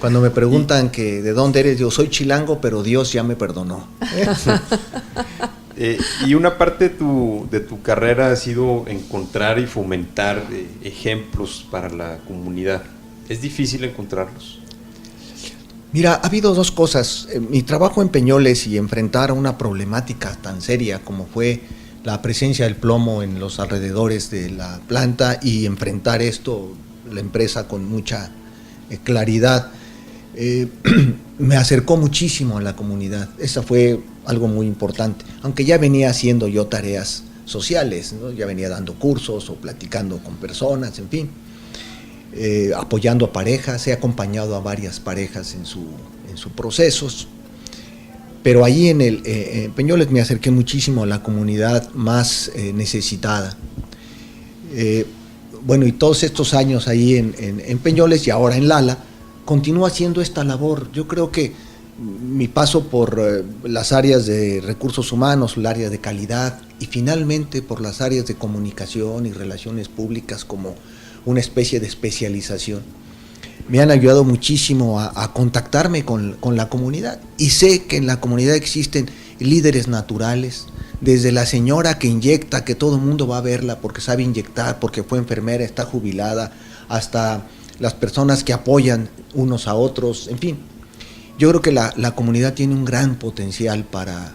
[SPEAKER 4] Cuando me preguntan que de dónde eres, yo soy chilango, pero Dios ya me perdonó.
[SPEAKER 3] Y una parte de tu carrera ha sido encontrar y fomentar ejemplos para la comunidad. ¿Es difícil encontrarlos?
[SPEAKER 4] Mira, ha habido dos cosas. Mi trabajo en Peñoles y enfrentar a una problemática tan seria como fue la presencia del plomo en los alrededores de la planta, y enfrentar esto, la empresa, con mucha claridad, me acercó muchísimo a la comunidad. Esa fue algo muy importante, aunque ya venía haciendo yo tareas sociales, ¿no? Ya venía dando cursos o platicando con personas, en fin, apoyando a parejas. He acompañado a varias parejas en sus procesos, pero allí en Peñoles me acerqué muchísimo a la comunidad más necesitada. Bueno, y todos estos años ahí en Peñoles y ahora en Lala, continúo haciendo esta labor. Yo creo que mi paso por las áreas de recursos humanos, el área de calidad, y finalmente por las áreas de comunicación y relaciones públicas como una especie de especialización, me han ayudado muchísimo a contactarme con la comunidad. Y sé que en la comunidad existen líderes naturales, desde la señora que inyecta, que todo el mundo va a verla porque sabe inyectar, porque fue enfermera, está jubilada, hasta las personas que apoyan unos a otros, en fin. Yo creo que la comunidad tiene un gran potencial para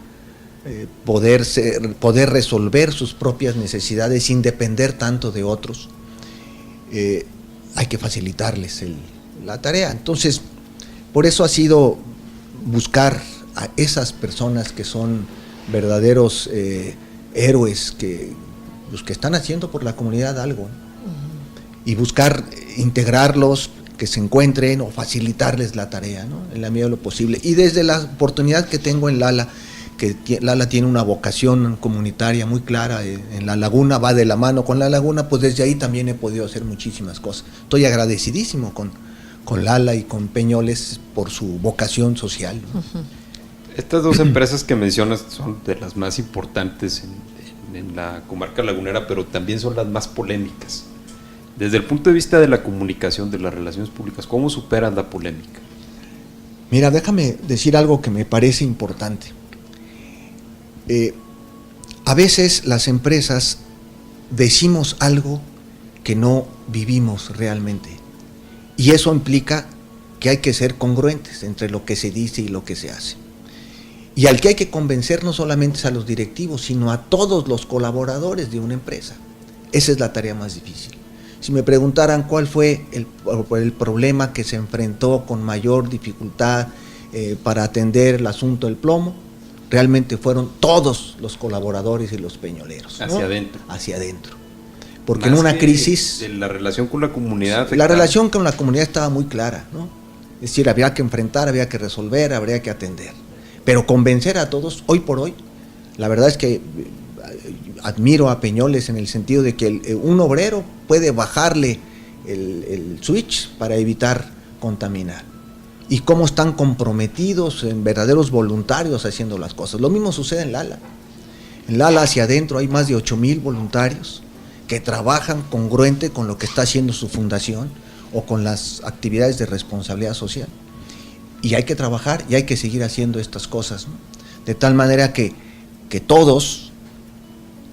[SPEAKER 4] poder resolver sus propias necesidades sin depender tanto de otros, hay que facilitarles la tarea. Entonces, por eso ha sido buscar a esas personas que son verdaderos héroes que están haciendo por la comunidad algo, y buscar integrarlos, que se encuentren o facilitarles la tarea, ¿no? En la medida de lo posible. Y desde la oportunidad que tengo en Lala, que Lala tiene una vocación comunitaria muy clara en la laguna, va de la mano con la laguna, pues desde ahí también he podido hacer muchísimas cosas. Estoy agradecidísimo con Lala y con Peñoles por su vocación social, ¿no?
[SPEAKER 3] Estas dos empresas que mencionas son de las más importantes en la comarca lagunera, pero también son las más polémicas. Desde el punto de vista de la comunicación, de las relaciones públicas, ¿cómo superan la polémica?
[SPEAKER 4] Mira, déjame decir algo que me parece importante. A veces las empresas decimos algo que no vivimos realmente, y eso implica que hay que ser congruentes entre lo que se dice y lo que se hace. Y al que hay que convencer no solamente es a los directivos, sino a todos los colaboradores de una empresa. Esa es la tarea más difícil. Si me preguntaran cuál fue el problema que se enfrentó con mayor dificultad para atender el asunto del plomo, realmente fueron todos los colaboradores y los peñoleros, ¿no?
[SPEAKER 3] Hacia adentro.
[SPEAKER 4] Hacia adentro. Porque en una crisis...
[SPEAKER 3] De la relación con la comunidad.
[SPEAKER 4] La relación con la comunidad estaba muy clara, ¿no? Es decir, había que enfrentar, había que resolver, habría que atender. Pero convencer a todos, hoy por hoy, la verdad es que admiro a Peñoles en el sentido de que un obrero puede bajarle el switch para evitar contaminar. Y cómo están comprometidos en verdaderos voluntarios haciendo las cosas. Lo mismo sucede en Lala. En Lala hacia adentro hay más de 8,000 voluntarios que trabajan congruente con lo que está haciendo su fundación o con las actividades de responsabilidad social. Y hay que trabajar y hay que seguir haciendo estas cosas, ¿no? De tal manera que todos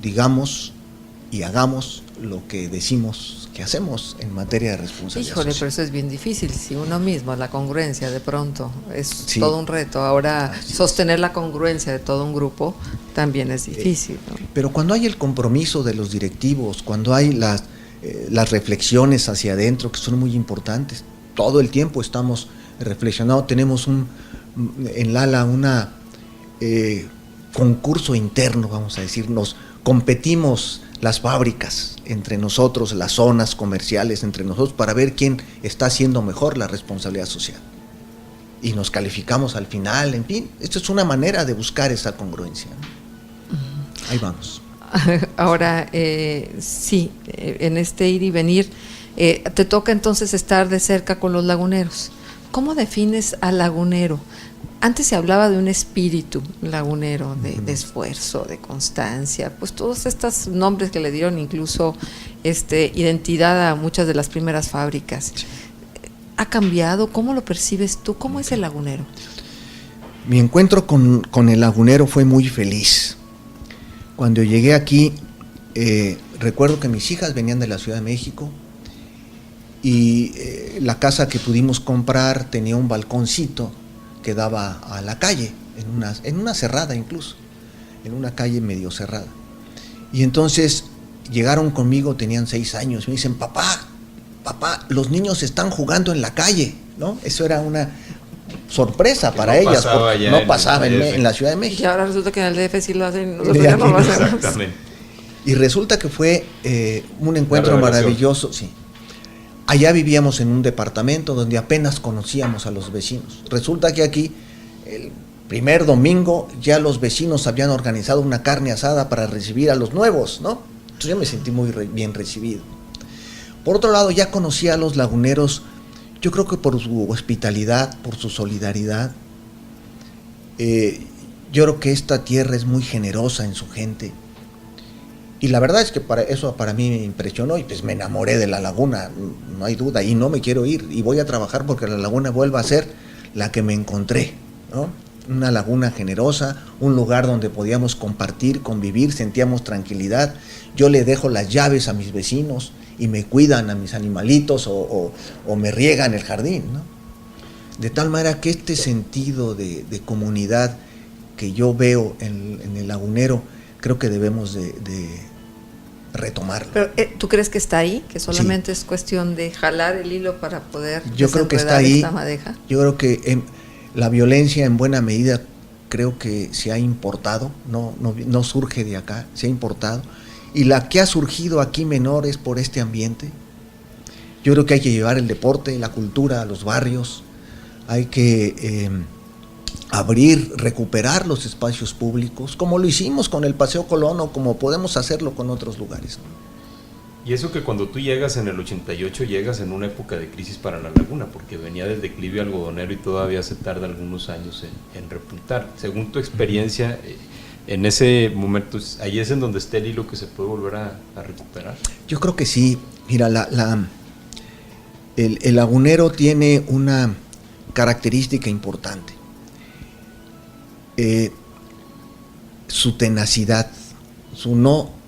[SPEAKER 4] digamos y hagamos lo que decimos que hacemos en materia de responsabilidad social.
[SPEAKER 2] Pero eso es bien difícil, si uno mismo, la congruencia de pronto es
[SPEAKER 4] Sí.
[SPEAKER 2] todo un reto. Ahora,
[SPEAKER 4] Así
[SPEAKER 2] sostener la congruencia de todo un grupo también es difícil, ¿no?
[SPEAKER 4] Pero cuando hay el compromiso de los directivos, cuando hay las reflexiones hacia adentro, que son muy importantes, todo el tiempo estamos reflexionando, tenemos en Lala una concurso interno, vamos a decir, nos competimos las fábricas entre nosotros, las zonas comerciales entre nosotros, para ver quién está haciendo mejor la responsabilidad social. Y nos calificamos al final, en fin, esto es una manera de buscar esa congruencia, ¿no? Ahí vamos.
[SPEAKER 2] Ahora, sí, en este ir y venir, te toca entonces estar de cerca con los laguneros. ¿Cómo defines al lagunero? Antes se hablaba de un espíritu lagunero, de esfuerzo, de constancia, pues todos estos nombres que le dieron incluso identidad a muchas de las primeras fábricas. ¿Ha cambiado? ¿Cómo lo percibes tú? ¿Cómo es el lagunero?
[SPEAKER 4] Mi encuentro con el lagunero fue muy feliz. Cuando llegué aquí, recuerdo que mis hijas venían de la Ciudad de México y la casa que pudimos comprar tenía un balconcito que daba a la calle, en una cerrada incluso, en una calle medio cerrada. Y entonces llegaron conmigo, tenían 6 años, me dicen, papá, los niños están jugando en la calle, ¿no? Eso era una sorpresa para ellas, porque no pasaba en la Ciudad de México.
[SPEAKER 2] Y ahora resulta que en el DF sí lo hacen, nosotros ya no lo hacemos.
[SPEAKER 3] Exactamente.
[SPEAKER 4] Y resulta que fue un encuentro maravilloso, sí. Allá vivíamos en un departamento donde apenas conocíamos a los vecinos. Resulta que aquí, el primer domingo, ya los vecinos habían organizado una carne asada para recibir a los nuevos, ¿no? Entonces yo me sentí muy bien recibido. Por otro lado, ya conocía a los laguneros, yo creo que por su hospitalidad, por su solidaridad. Yo creo que esta tierra es muy generosa en su gente. Y la verdad es que para mí me impresionó y pues me enamoré de la laguna, no hay duda, y no me quiero ir, y voy a trabajar porque la laguna vuelva a ser la que me encontré, ¿no? Una laguna generosa, un lugar donde podíamos compartir, convivir, sentíamos tranquilidad. Yo le dejo las llaves a mis vecinos y me cuidan a mis animalitos o me riegan el jardín, ¿no? De tal manera que este sentido de comunidad que yo veo en el lagunero, creo que debemos de retomarlo.
[SPEAKER 2] Pero ¿tú crees que está ahí? Que solamente es cuestión de jalar el hilo para poder
[SPEAKER 4] yo creo que está ahí.
[SPEAKER 2] esta madeja.
[SPEAKER 4] Yo creo que la violencia en buena medida creo que se ha importado, no surge de acá, se ha importado, y la que ha surgido aquí menor es por este ambiente. Yo creo que hay que llevar el deporte, la cultura a los barrios, hay que abrir, recuperar los espacios públicos, como lo hicimos con el Paseo Colón o como podemos hacerlo con otros lugares, ¿no?
[SPEAKER 3] Y eso que cuando tú llegas en el 88, llegas en una época de crisis para la laguna, porque venía del declive algodonero y todavía se tarda algunos años en repuntar. Según tu experiencia, en ese momento, ahí es en donde está el hilo que se puede volver a recuperar.
[SPEAKER 4] Yo creo que sí. Mira, el lagunero tiene una característica importante. Su tenacidad, su no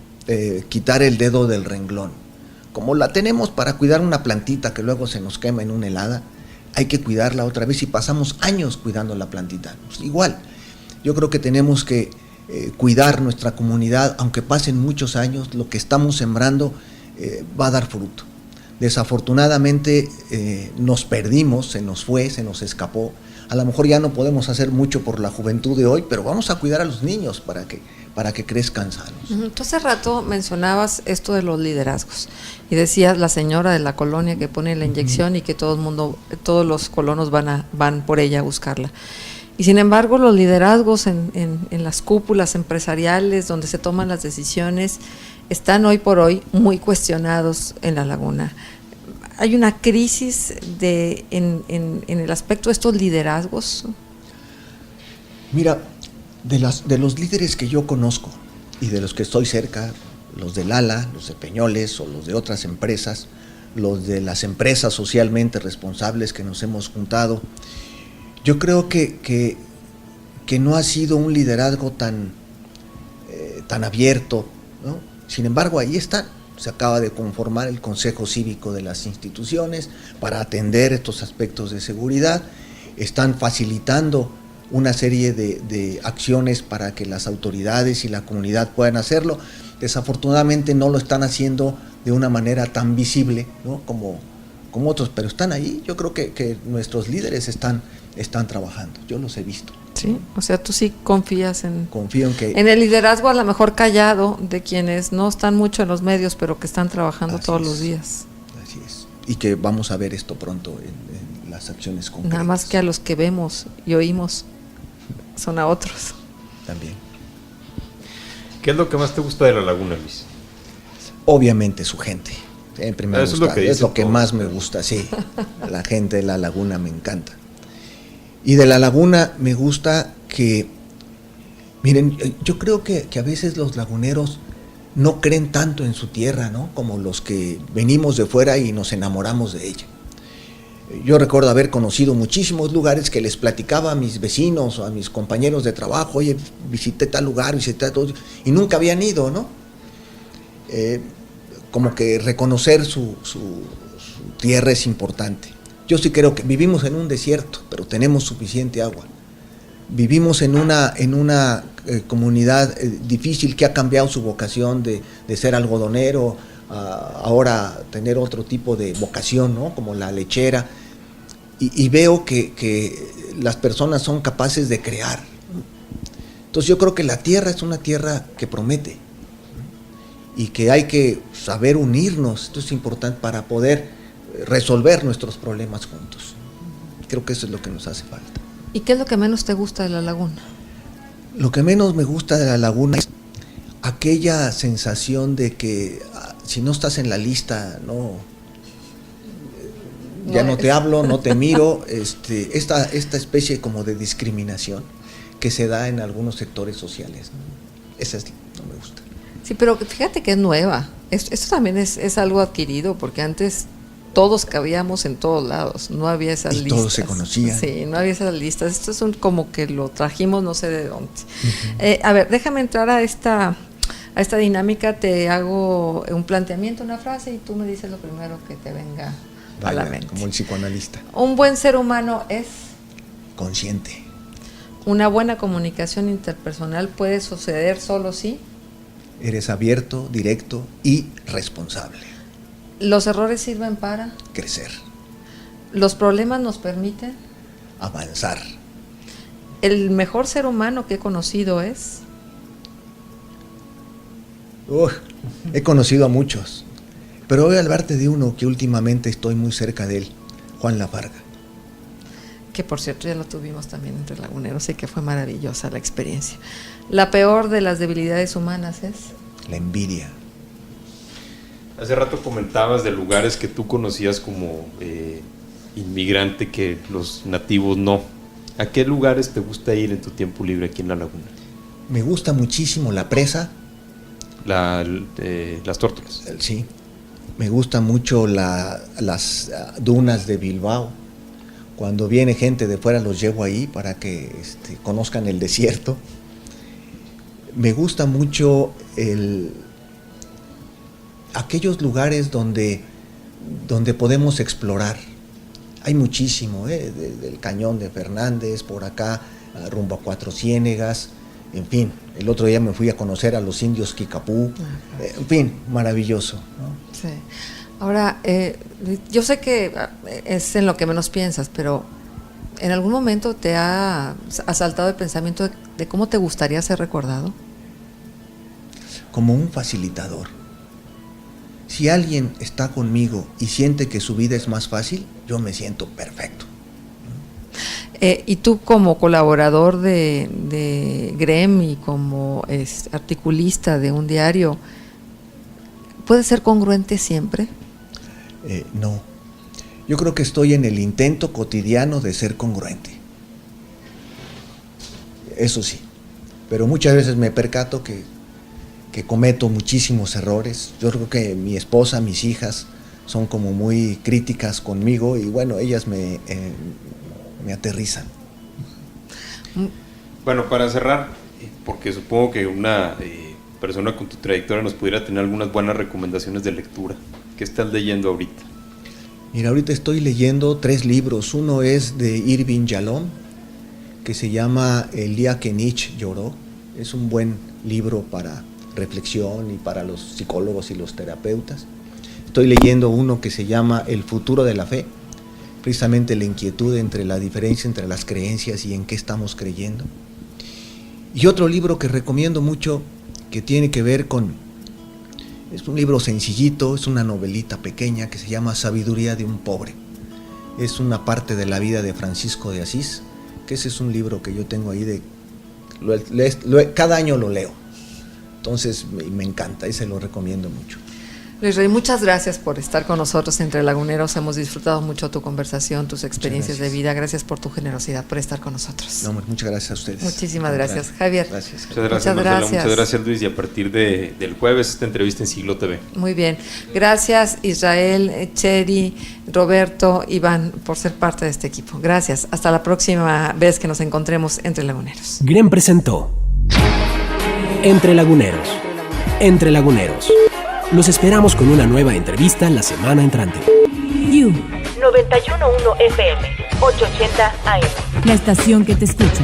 [SPEAKER 4] quitar el dedo del renglón. Como la tenemos para cuidar una plantita que luego se nos quema en una helada, hay que cuidarla otra vez y pasamos años cuidando la plantita. Pues igual, yo creo que tenemos que cuidar nuestra comunidad, aunque pasen muchos años, lo que estamos sembrando va a dar fruto. Desafortunadamente nos perdimos, se nos fue, se nos escapó. A lo mejor ya no podemos hacer mucho por la juventud de hoy, pero vamos a cuidar a los niños para que crezcan sanos.
[SPEAKER 2] Tú hace rato mencionabas esto de los liderazgos y decías la señora de la colonia que pone la inyección y que todo el mundo, todos los colonos van por ella a buscarla. Y sin embargo los liderazgos en las cúpulas empresariales donde se toman las decisiones están hoy por hoy muy cuestionados en la laguna. ¿Hay una crisis en el aspecto de estos liderazgos?
[SPEAKER 4] Mira, de los líderes que yo conozco y de los que estoy cerca, los del ALA, los de Peñoles o los de otras empresas, los de las empresas socialmente responsables que nos hemos juntado, yo creo que no ha sido un liderazgo tan abierto, ¿no? Sin embargo, ahí están. Se acaba de conformar el Consejo Cívico de las instituciones para atender estos aspectos de seguridad. Están facilitando una serie de acciones para que las autoridades y la comunidad puedan hacerlo. Desafortunadamente no lo están haciendo de una manera tan visible, ¿no? como otros, pero están ahí. Yo creo que nuestros líderes están trabajando, yo los he visto.
[SPEAKER 2] Sí, o sea, tú sí confío en
[SPEAKER 4] que
[SPEAKER 2] el liderazgo a lo mejor callado de quienes no están mucho en los medios, pero que están trabajando todos los días.
[SPEAKER 4] Así es. Y que vamos a ver esto pronto en las acciones concretas.
[SPEAKER 2] Nada más que a los que vemos y oímos son a otros.
[SPEAKER 4] También.
[SPEAKER 3] ¿Qué es lo que más te gusta de la laguna, Luis?
[SPEAKER 4] Obviamente su gente. Siempre me gusta. Es lo que más me gusta, sí. La gente de la laguna me encanta. Y de la laguna me gusta que, miren, yo creo que a veces los laguneros no creen tanto en su tierra, ¿no? Como los que venimos de fuera y nos enamoramos de ella. Yo recuerdo haber conocido muchísimos lugares que les platicaba a mis vecinos o a mis compañeros de trabajo, oye, visité tal lugar, visité todo, y nunca habían ido, ¿no? Como que reconocer su tierra es importante. Yo sí creo que vivimos en un desierto, pero tenemos suficiente agua. Vivimos en una comunidad difícil que ha cambiado su vocación de ser algodonero a ahora tener otro tipo de vocación, ¿no? Como la lechera. Y veo que las personas son capaces de crear. Entonces yo creo que la tierra es una tierra que promete y que hay que saber unirnos. Esto es importante para poder resolver nuestros problemas juntos. Creo que eso es lo que nos hace falta.
[SPEAKER 2] ¿Y qué es lo que menos te gusta de la laguna?
[SPEAKER 4] Lo que menos me gusta de la laguna es aquella sensación de que si no estás en la lista, ya no te hablo, no te miro, esta especie como de discriminación que se da en algunos sectores sociales, ¿no? Esa no me gusta.
[SPEAKER 2] Sí, pero fíjate que es nueva. Esto también es algo adquirido, porque antes todos cabíamos en todos lados, no había esas listas.
[SPEAKER 4] Todos se conocían.
[SPEAKER 2] Sí, no había esas listas. Esto es como que lo trajimos no sé de dónde. A ver, déjame entrar a esta dinámica, te hago un planteamiento, una frase, y tú me dices lo primero que te venga a la mente.
[SPEAKER 4] Como el psicoanalista.
[SPEAKER 2] Un buen ser humano es
[SPEAKER 4] consciente.
[SPEAKER 2] ¿Una buena comunicación interpersonal puede suceder solo si?
[SPEAKER 4] Eres abierto, directo y responsable.
[SPEAKER 2] ¿Los errores sirven para?
[SPEAKER 4] Crecer.
[SPEAKER 2] ¿Los problemas nos permiten?
[SPEAKER 4] Avanzar.
[SPEAKER 2] ¿El mejor ser humano que he conocido es?
[SPEAKER 4] He conocido a muchos, pero voy a hablarte de uno que últimamente estoy muy cerca de él, Juan Lafarga.
[SPEAKER 2] Que por cierto ya lo tuvimos también entre laguneros y que fue maravillosa la experiencia. ¿La peor de las debilidades humanas es?
[SPEAKER 4] La envidia.
[SPEAKER 3] Hace rato comentabas de lugares que tú conocías como inmigrante que los nativos no. ¿A qué lugares te gusta ir en tu tiempo libre aquí en La Laguna?
[SPEAKER 4] Me gusta muchísimo la presa.
[SPEAKER 3] Las tórtolas.
[SPEAKER 4] Sí. Me gusta mucho las dunas de Bilbao. Cuando viene gente de fuera los llevo ahí para que conozcan el desierto. Me gusta mucho aquellos lugares donde podemos explorar. Hay muchísimo, del Cañón de Fernández, por acá, rumbo a Cuatro Ciénegas, en fin. El otro día me fui a conocer a los indios Kikapú, en fin, maravilloso, ¿no?
[SPEAKER 2] Sí. Ahora, yo sé que es en lo que menos piensas, pero ¿en algún momento te ha asaltado el pensamiento de cómo te gustaría ser recordado?
[SPEAKER 4] Como un facilitador. Si alguien está conmigo y siente que su vida es más fácil, yo me siento perfecto.
[SPEAKER 2] Y tú como colaborador de GREM y como articulista de un diario, ¿puedes ser congruente siempre?
[SPEAKER 4] No. Yo creo que estoy en el intento cotidiano de ser congruente. Eso sí. Pero muchas veces me percato que cometo muchísimos errores. Yo creo que mi esposa, mis hijas son como muy críticas conmigo y bueno, ellas me aterrizan.
[SPEAKER 3] Bueno, para cerrar, porque supongo que una persona con tu trayectoria nos pudiera tener algunas buenas recomendaciones de lectura. ¿Qué estás leyendo ahorita?
[SPEAKER 4] Mira, ahorita estoy leyendo 3 libros. Uno es de Irving Yalom, que se llama El día que Nietzsche lloró. Es un buen libro para reflexión y para los psicólogos y los terapeutas. Estoy leyendo uno que se llama El futuro de la fe, precisamente la inquietud entre la diferencia entre las creencias y en qué estamos creyendo. Y otro libro que recomiendo mucho, que tiene que ver es un libro sencillito, es una novelita pequeña que se llama Sabiduría de un pobre. Es una parte de la vida de Francisco de Asís, que ese es un libro que yo tengo ahí cada año lo leo. Entonces me encanta y se lo recomiendo mucho.
[SPEAKER 2] Luis Rey, muchas gracias por estar con nosotros entre Laguneros. Hemos disfrutado mucho tu conversación, tus experiencias de vida. Gracias por tu generosidad, por estar con nosotros.
[SPEAKER 4] No, muchas gracias a ustedes.
[SPEAKER 2] Muchísimas gracias. Javier.
[SPEAKER 4] Gracias.
[SPEAKER 3] Muchas gracias, Marcela. Muchas gracias, Luis. Y a partir del jueves esta entrevista en Siglo TV.
[SPEAKER 2] Muy bien. Gracias, Israel, Cheri, Roberto, Iván, por ser parte de este equipo. Gracias. Hasta la próxima vez que nos encontremos entre Laguneros.
[SPEAKER 1] GREM presentó Entre Laguneros. Entre Laguneros. Los esperamos con una nueva entrevista la semana entrante.
[SPEAKER 5] You
[SPEAKER 6] 91.1 FM, 880 AM.
[SPEAKER 5] La estación que te escucha.